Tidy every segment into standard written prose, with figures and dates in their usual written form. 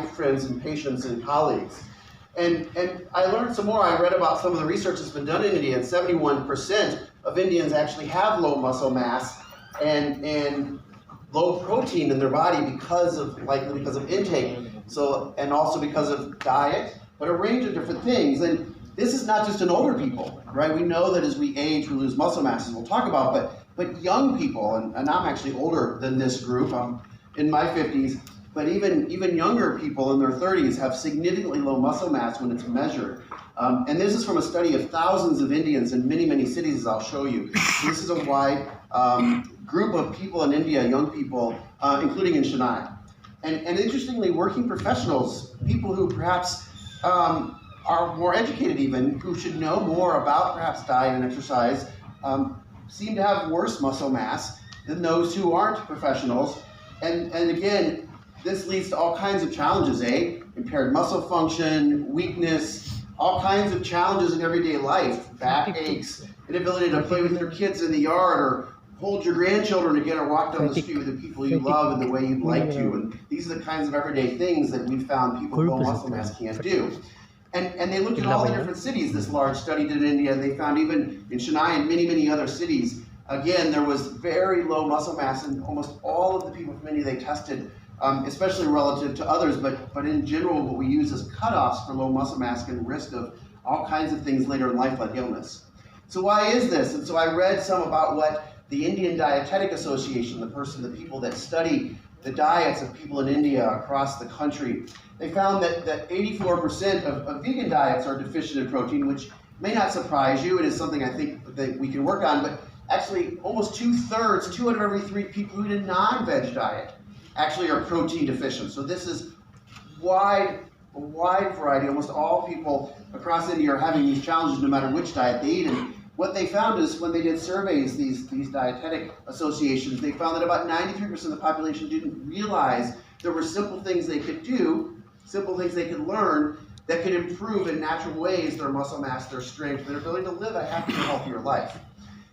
my friends and patients and colleagues. And I learned some more. I read about some of the research that's been done in India, and 71% of Indians actually have low muscle mass and low protein in their body likely because of intake. So, and also because of diet, but a range of different things. And this is not just in older people, right? We know that as we age, we lose muscle mass, as we'll talk about, but young people, and I'm actually older than this group, I'm in my 50s, but even younger people in their 30s have significantly low muscle mass when it's measured. And this is from a study of thousands of Indians in many, many cities, as I'll show you. So this is a wide group of people in India, young people, including in Chennai. And interestingly, working professionals, people who perhaps are more educated even, who should know more about perhaps diet and exercise, seem to have worse muscle mass than those who aren't professionals. And again, this leads to all kinds of challenges, impaired muscle function, weakness, all kinds of challenges in everyday life, back aches, inability to play with your kids in the yard or hold your grandchildren again or walk down the street with the people you love in the way you'd like to. And these are the kinds of everyday things that we found people with low muscle mass can't do. And they looked at all the different cities this large study did in India, and they found even in Chennai and many, many other cities, again, there was very low muscle mass in almost all of the people from India they tested, especially relative to others, but in general, what we use as cutoffs for low muscle mass and risk of all kinds of things later in life, like illness. So why is this? And so I read some about what the Indian Dietetic Association, the people that study the diets of people in India across the country, they found that 84% of vegan diets are deficient in protein, which may not surprise you. It is something I think that we can work on, but actually almost 2/3, 2 out of every 3 people who eat a non-veg diet actually are protein deficient. So this is a wide variety. Almost all people across India are having these challenges no matter which diet they eat. And what they found is when they did surveys, these dietetic associations, they found that about 93% of the population didn't realize there were simple things they could do, simple things they could learn that could improve in natural ways their muscle mass, their strength, their ability to live a happier, healthier life.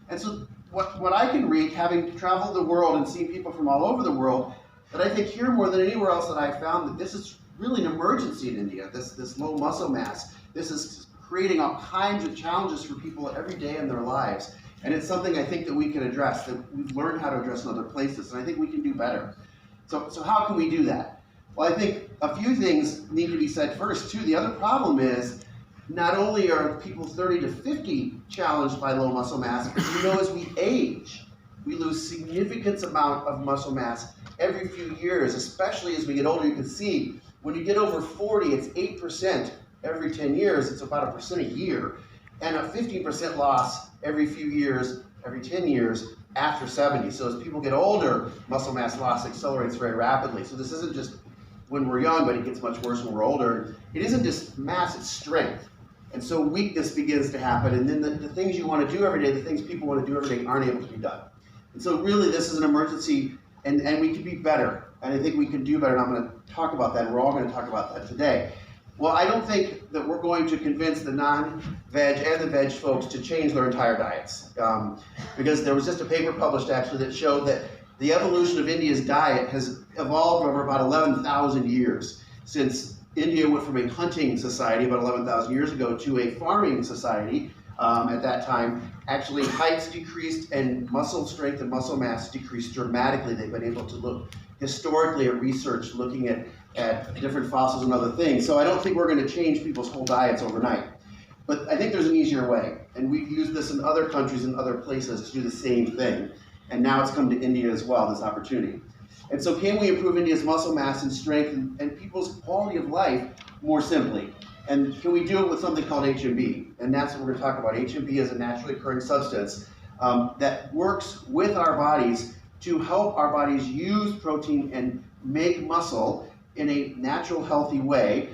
And so what I can read, having traveled the world and seen people from all over the world, that I think here more than anywhere else that I found that this is really an emergency in India, this low muscle mass. This is creating all kinds of challenges for people every day in their lives. And it's something I think that we can address, that we've learned how to address in other places, and I think we can do better. So how can we do that? Well, I think a few things need to be said first, too. The other problem is not only are people 30 to 50 challenged by low muscle mass, but you know as we age, we lose significant amount of muscle mass every few years, especially as we get older. You can see when you get over 40, it's 8% every 10 years. It's about 1% a year, and a 15% loss every few years, every 10 years after 70. So as people get older, muscle mass loss accelerates very rapidly. So this isn't just when we're young, but it gets much worse when we're older. It isn't just mass, it's strength. And so weakness begins to happen, and then the things you want to do every day, the things people want to do every day aren't able to be done. And so really this is an emergency, and we can be better. And I think we can do better, and I'm going to talk about that, and we're all going to talk about that today. Well, I don't think that we're going to convince the non-veg and the veg folks to change their entire diets. Because there was just a paper published actually that showed that the evolution of India's diet has evolved over about 11,000 years, since India went from a hunting society about 11,000 years ago to a farming society at that time. Actually, heights decreased and muscle strength and muscle mass decreased dramatically. They've been able to look historically at research, looking at different fossils and other things. So I don't think we're going to change people's whole diets overnight. But I think there's an easier way. And we've used this in other countries and other places to do the same thing. And now it's come to India as well, this opportunity. And so can we improve India's muscle mass and strength and people's quality of life more simply? And can we do it with something called HMB? And that's what we're going to talk about. HMB is a naturally occurring substance that works with our bodies to help our bodies use protein and make muscle in a natural, healthy way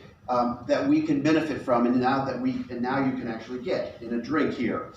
that we can benefit from, and now you can actually get in a drink here.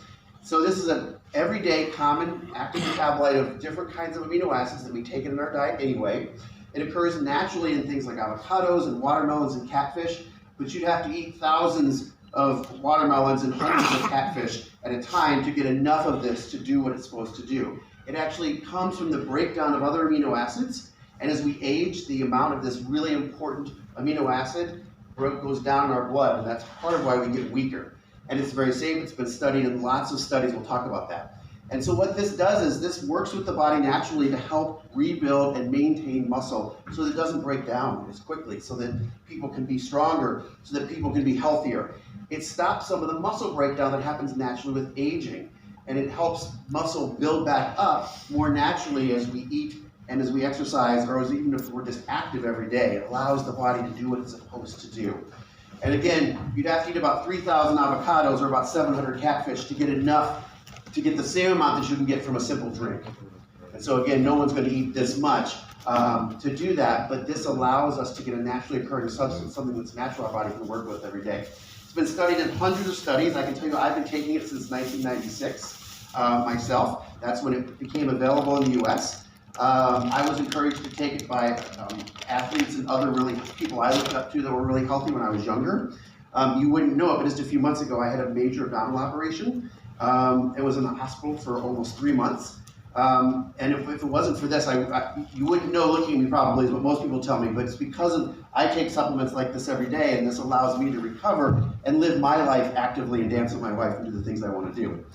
So this is an everyday common active metabolite of different kinds of amino acids that we take in our diet anyway. It occurs naturally in things like avocados and watermelons and catfish, but you'd have to eat thousands of watermelons and hundreds of catfish at a time to get enough of this to do what it's supposed to do. It actually comes from the breakdown of other amino acids, and as we age, the amount of this really important amino acid goes down in our blood, and that's part of why we get weaker. And it's very safe. It's been studied in lots of studies. We'll talk about that. And so what this does is this works with the body naturally to help rebuild and maintain muscle so that it doesn't break down as quickly, so that people can be stronger, so that people can be healthier. It stops some of the muscle breakdown that happens naturally with aging, and it helps muscle build back up more naturally as we eat and as we exercise, or as even if we're just active every day. It allows the body to do what it's supposed to do. And again, you'd have to eat about 3,000 avocados or about 700 catfish to get enough, to get the same amount that you can get from a simple drink. And so again, no one's going to eat this much to do that, but this allows us to get a naturally occurring substance, something that's natural our body can work with every day. It's been studied in hundreds of studies. I can tell you I've been taking it since 1996 myself. That's when it became available in the US. I was encouraged to take it by athletes and other really people I looked up to that were really healthy when I was younger. You wouldn't know it, but just a few months ago I had a major abdominal operation. I was in the hospital for almost 3 months. And if it wasn't for this, you wouldn't know looking at me probably, is what most people tell me, but it's because of, I take supplements like this every day, and this allows me to recover and live my life actively and dance with my wife and do the things I want to do.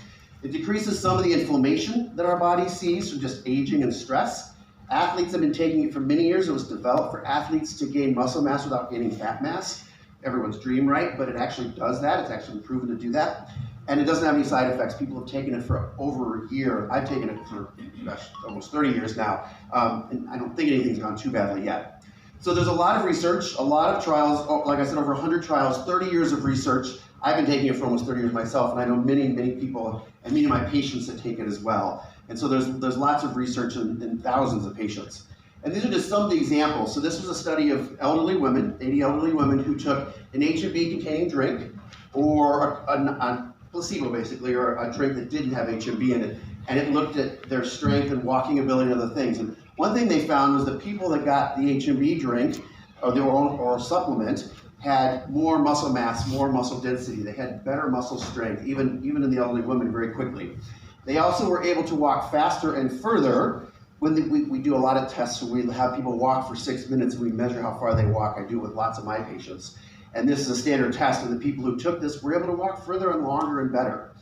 It decreases some of the inflammation that our body sees from just aging and stress. Athletes have been taking it for many years. It was developed for athletes to gain muscle mass without gaining fat mass. Everyone's dream, right? But it actually does that. It's actually proven to do that. And it doesn't have any side effects. People have taken it for over a year. I've taken it for, gosh, almost 30 years now. And I don't think anything's gone too badly yet. So there's a lot of research, a lot of trials, like I said, over 100 trials, 30 years of research. I've been taking it for almost 30 years myself, and I know many, many people, and many of my patients that take it as well. And so there's lots of research in thousands of patients. And these are just some of the examples. So this was a study of elderly women, 80 elderly women who took an HMB containing drink, or a placebo basically, or a drink that didn't have HMB in it, and it looked at their strength and walking ability and other things. And one thing they found was that people that got the HMB drink, or their own oral supplement, had more muscle mass, more muscle density. They had better muscle strength, even in the elderly women, very quickly. They also were able to walk faster and further. When we do a lot of tests, we have people walk for 6 minutes, and we measure how far they walk. I do it with lots of my patients. And this is a standard test, and the people who took this were able to walk further and longer and better.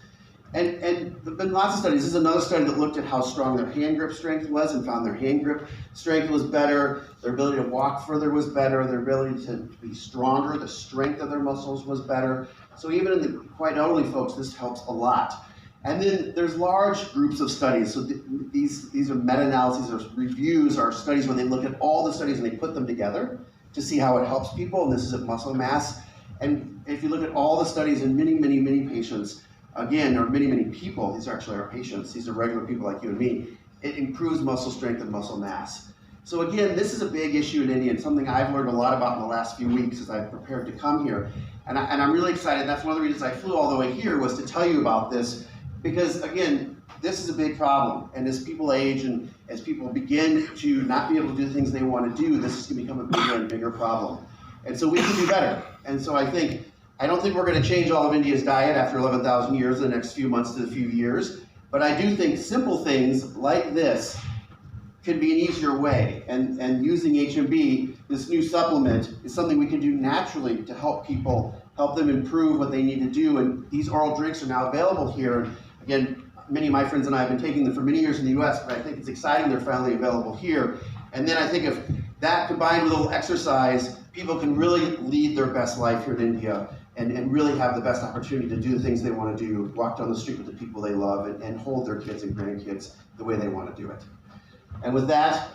And there have been lots of studies. This is another study that looked at how strong their hand grip strength was and found their hand grip strength was better, their ability to walk further was better, their ability to be stronger, the strength of their muscles was better. So even in the quite elderly folks, this helps a lot. And then there's large groups of studies. So these are meta-analyses or reviews, or studies where they look at all the studies and they put them together to see how it helps people, and this is at muscle mass. And if you look at all the studies in many, many, many patients, again, or many, many people, these are actually our patients, these are regular people like you and me, it improves muscle strength and muscle mass. So again, this is a big issue in India, and something I've learned a lot about in the last few weeks as I've prepared to come here. And I'm really excited. That's one of the reasons I flew all the way here, was to tell you about this, because again, this is a big problem. And as people age and as people begin to not be able to do the things they want to do, this is going to become a bigger and bigger problem. And so we can do better. And so I don't think we're going to change all of India's diet after 11,000 years in the next few months to a few years. But I do think simple things like this could be an easier way. And using HMB, this new supplement, is something we can do naturally to help people, help them improve what they need to do. And these oral drinks are now available here. Again, many of my friends and I have been taking them for many years in the US, but I think it's exciting they're finally available here. And then I think if that combined with a little exercise, people can really lead their best life here in India and really have the best opportunity to do the things they want to do, walk down the street with the people they love, and hold their kids and grandkids the way they want to do it. And with that,